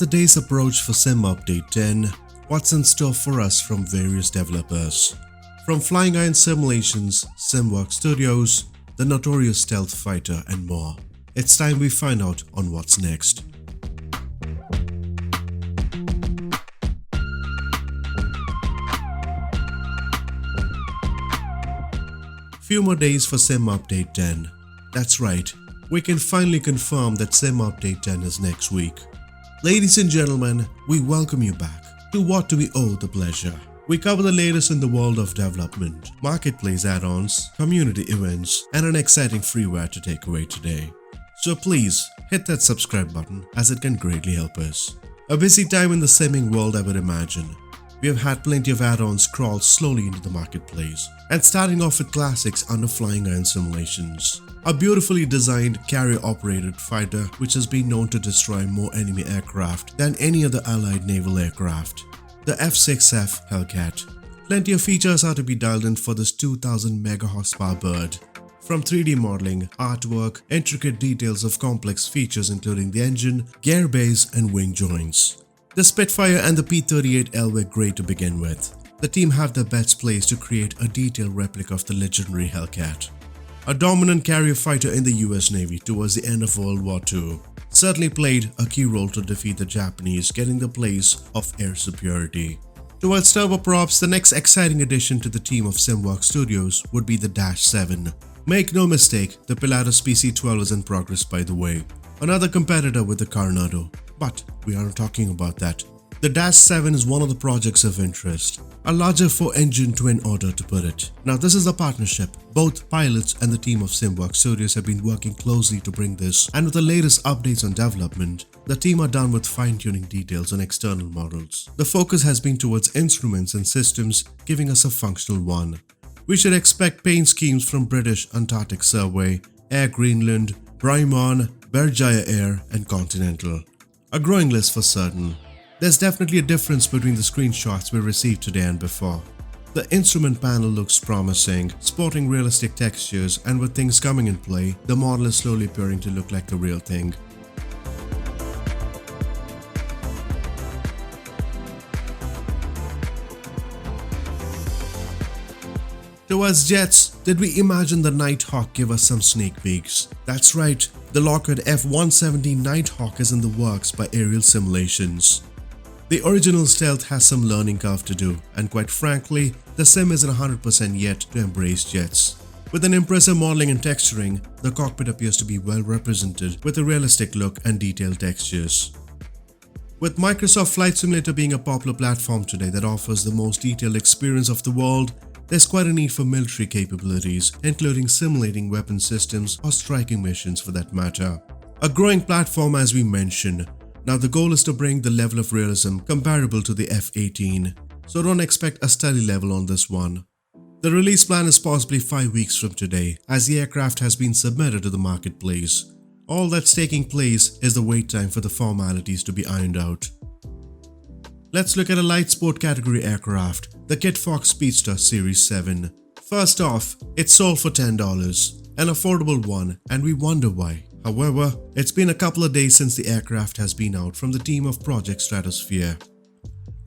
the days approach for Sim Update 10, what's in store for us from various developers? From Flying Iron Simulations, SimWorks Studios, the notorious Stealth Fighter and more. It's time we find out on what's next. Few more days for Sim Update 10. That's right, we can finally confirm that Sim Update 10 is next week. Ladies and gentlemen, we welcome you back to What Do We Owe the Pleasure. We cover the latest in the world of development, marketplace add-ons, community events, and an exciting freeware to take away today. So please hit that subscribe button as it can greatly help us. A busy time in the simming world, I would imagine. We have had plenty of add-ons crawl slowly into the marketplace, and starting off with classics under Flying Iron Simulations. A beautifully designed carrier-operated fighter which has been known to destroy more enemy aircraft than any other allied naval aircraft. The F6F Hellcat. Plenty of features are to be dialed in for this 2000 mega horsepower bird. From 3D modeling, artwork, intricate details of complex features including the engine, gear base and wing joints. The Spitfire and the P-38L were great to begin with. The team have their bets placed to create a detailed replica of the legendary Hellcat. A dominant carrier fighter in the US Navy towards the end of World War II, certainly played a key role to defeat the Japanese, getting the place of air superiority. Towards turboprops, the next exciting addition to the team of SimWorks Studios would be the Dash 7. Make no mistake, the Pilatus PC-12 is in progress by the way. Another competitor with the Coronado. But we aren't talking about that. The Dash 7 is one of the projects of interest. A larger 4-engine twin order to put it. Now this is a partnership. Both pilots and the team of SimWorks Studios have been working closely to bring this, and with the latest updates on development, the team are done with fine-tuning details on external models. The focus has been towards instruments and systems, giving us a functional one. We should expect paint schemes from British Antarctic Survey, Air Greenland, Brimon, Berjaya Air and Continental. A growing list for certain. There's definitely a difference between the screenshots we received today and before. The instrument panel looks promising, sporting realistic textures, and with things coming in play, the model is slowly appearing to look like the real thing. Towards jets, did we imagine the Nighthawk give us some sneak peeks? That's right, the Lockheed F170 Nighthawk is in the works by Aerial Simulations. The original stealth has some learning curve to do, and quite frankly, the sim isn't 100% yet to embrace jets. With an impressive modeling and texturing, the cockpit appears to be well represented with a realistic look and detailed textures. With Microsoft Flight Simulator being a popular platform today that offers the most detailed experience of the world, there's quite a need for military capabilities, including simulating weapon systems or striking missions for that matter. A growing platform as we mentioned. Now the goal is to bring the level of realism comparable to the F-18, so don't expect a steady level on this one. The release plan is possibly 5 weeks from today, as the aircraft has been submitted to the marketplace. All that's taking place is the wait time for the formalities to be ironed out. Let's look at a light sport category aircraft, the Kit Fox Speedster Series 7. First off, it's sold for $10, an affordable one, and we wonder why. However, it's been a couple of days since the aircraft has been out from the team of Project Stratosphere.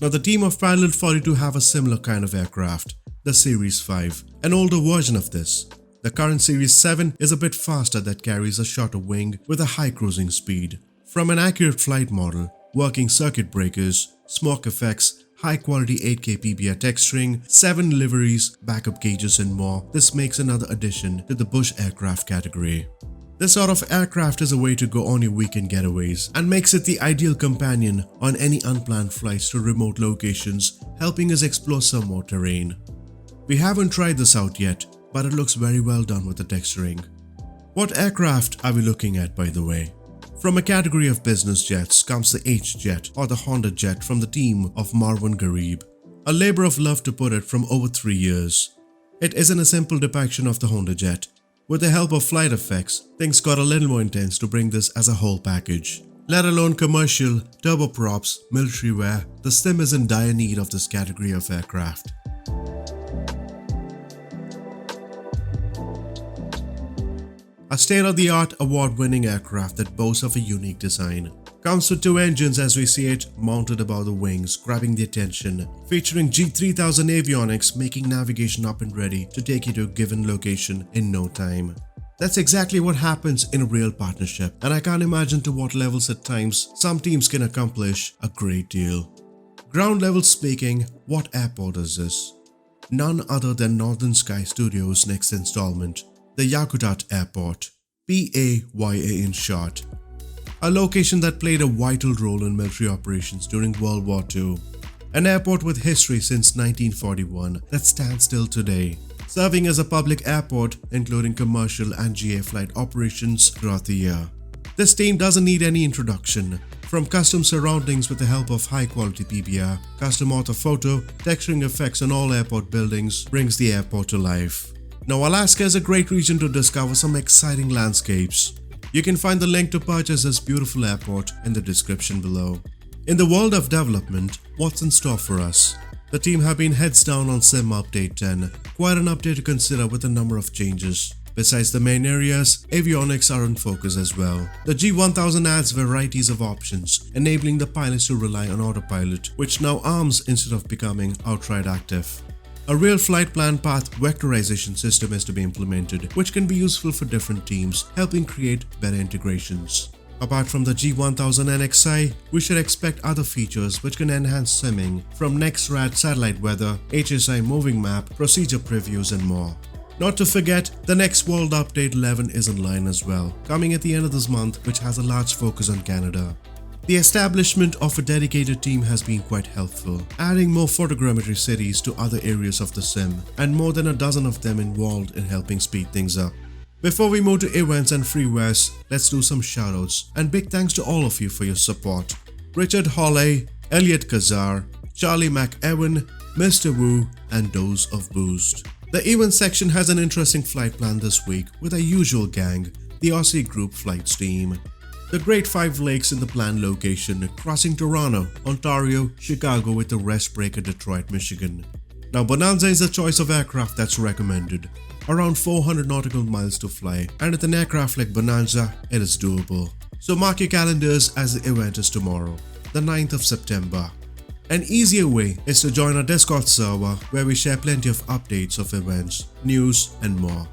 Now the team of Parallel 42 have a similar kind of aircraft, the Series 5, an older version of this. The current Series 7 is a bit faster that carries a shorter wing with a high cruising speed. From an accurate flight model, working circuit breakers, smoke effects, high-quality 8K PBR texturing, 7 liveries, backup gauges and more, this makes another addition to the bush aircraft category. This sort of aircraft is a way to go on your weekend getaways and makes it the ideal companion on any unplanned flights to remote locations, helping us explore some more terrain. We haven't tried this out yet, but it looks very well done with the texturing. What aircraft are we looking at, by the way? From a category of business jets comes the Hjet or the Honda Jet from the team of Marwan Garib. A labor of love to put it from over 3 years. It isn't a simple depiction of the Honda Jet. With the help of flight effects, things got a little more intense to bring this as a whole package. Let alone commercial, turboprops, military wear, the sim is in dire need of this category of aircraft. A state-of-the-art award-winning aircraft that boasts of a unique design. Comes with two engines as we see it mounted above the wings, grabbing the attention, featuring G3000 avionics making navigation up and ready to take you to a given location in no time. That's exactly what happens in a real partnership, and I can't imagine to what levels at times some teams can accomplish a great deal. Ground level speaking, what airport is this? None other than Northern Sky Studios' next installment, the Yakutat Airport, PAYA in short. A location that played a vital role in military operations during World War II. An airport with history since 1941 that stands still today, serving as a public airport including commercial and GA flight operations throughout the year. This team doesn't need any introduction. From custom surroundings with the help of high-quality PBR, custom auto photo, texturing effects on all airport buildings brings the airport to life. Now, Alaska is a great region to discover some exciting landscapes. You can find the link to purchase this beautiful airport in the description below. In the world of development, what's in store for us? The team have been heads down on Sim Update 10, quite an update to consider with a number of changes. Besides the main areas, avionics are in focus as well. The G1000 adds varieties of options, enabling the pilots to rely on autopilot, which now arms instead of becoming outright active. A real flight plan path vectorization system is to be implemented, which can be useful for different teams, helping create better integrations. Apart from the G1000 NXI, we should expect other features which can enhance simming, from NextRad satellite weather, HSI moving map, procedure previews and more. Not to forget, the next World Update 11 is in line as well, coming at the end of this month, which has a large focus on Canada. The establishment of a dedicated team has been quite helpful, adding more photogrammetry cities to other areas of the sim, and more than a dozen of them involved in helping speed things up. Before we move to events and freewares, let's do some shoutouts, and big thanks to all of you for your support. Richard Holley, Elliot Kazar, Charlie McEwan, Mr. Wu, and Dose of Boost. The event section has an interesting flight plan this week with our usual gang, the Aussie Group Flights team. The Great Five Lakes in the planned location, crossing Toronto, Ontario, Chicago with the rest break at Detroit, Michigan. Now Bonanza is the choice of aircraft that's recommended. Around 400 nautical miles to fly, and with an aircraft like Bonanza, it is doable. So mark your calendars as the event is tomorrow, the 9th of September. An easier way is to join our Discord server where we share plenty of updates of events, news and more.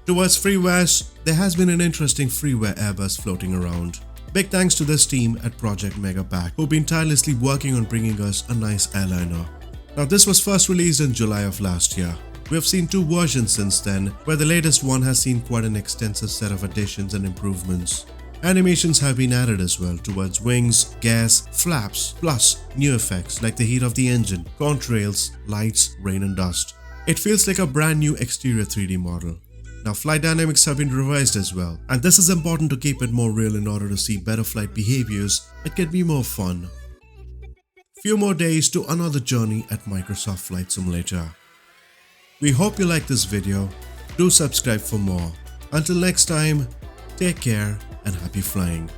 Towards freewares, there has been an interesting freeware Airbus floating around. Big thanks to this team at Project Megapack who've been tirelessly working on bringing us a nice airliner. Now this was first released in July of last year. We have seen two versions since then, where the latest one has seen quite an extensive set of additions and improvements. Animations have been added as well towards wings, gas, flaps, plus new effects like the heat of the engine, contrails, lights, rain and dust. It feels like a brand new exterior 3D model. Now flight dynamics have been revised as well, and this is important to keep it more real in order to see better flight behaviors. It can be more fun. Few more days to another journey at Microsoft Flight Simulator. We hope you like this video. Do subscribe for more. Until next time, take care and happy flying.